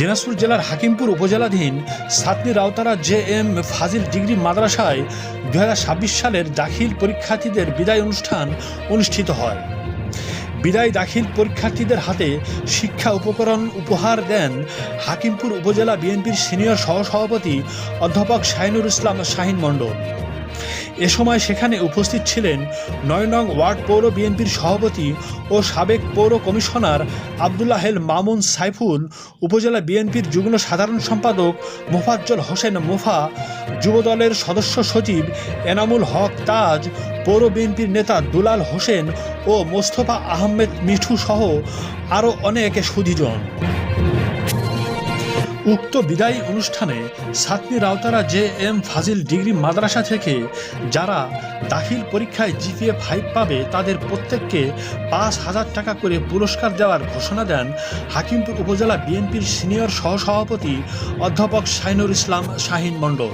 দিনাজপুর জেলার হাকিমপুর উপজেলাধীন সাতনি রাউতারা জে.এম. ফাজিল ডিগ্রি মাদ্রাসায় 2026 সালের দাখিল পরীক্ষার্থীদের বিদায় অনুষ্ঠান অনুষ্ঠিত হয়। বিদায় দাখিল পরীক্ষার্থীদের হাতে শিক্ষা উপকরণ উপহার দেন হাকিমপুর উপজেলা বিএনপির সিনিয়র সহসভাপতি অধ্যাপক শাহিনুর ইসলাম শাহিন মণ্ডল। এ সময় সেখানে উপস্থিত ছিলেন ৯ নং ওয়ার্ড পৌর বিএনপির সভাপতি ও সাবেক পৌর কমিশনার আবদুল্লাহেল মামুন সাইফুল, উপজেলা বিএনপির যুগ্ম সাধারণ সম্পাদক মোফাজ্জল হোসেন মোফা, যুবদলের সদস্য সচিব এনামুল হক তাজ, পৌর বিএনপির নেতা দুলাল হোসেন ও মোস্তফা আহমেদ মিঠু সহ আরও অনেক সুধীজন। উক্ত বিদায়ী অনুষ্ঠানে সাতনি রাউতারা জে.এম. ফাজিল ডিগ্রি মাদ্রাসা থেকে যারা দাখিল পরীক্ষায় জিপিএ 5 পাবে তাদের প্রত্যেককে 5,000 টাকা করে পুরস্কার দেওয়ার ঘোষণা দেন হাকিমপুর উপজেলা বিএনপির সিনিয়র সহসভাপতি অধ্যাপক শাহিনুর ইসলাম শাহিন মণ্ডল।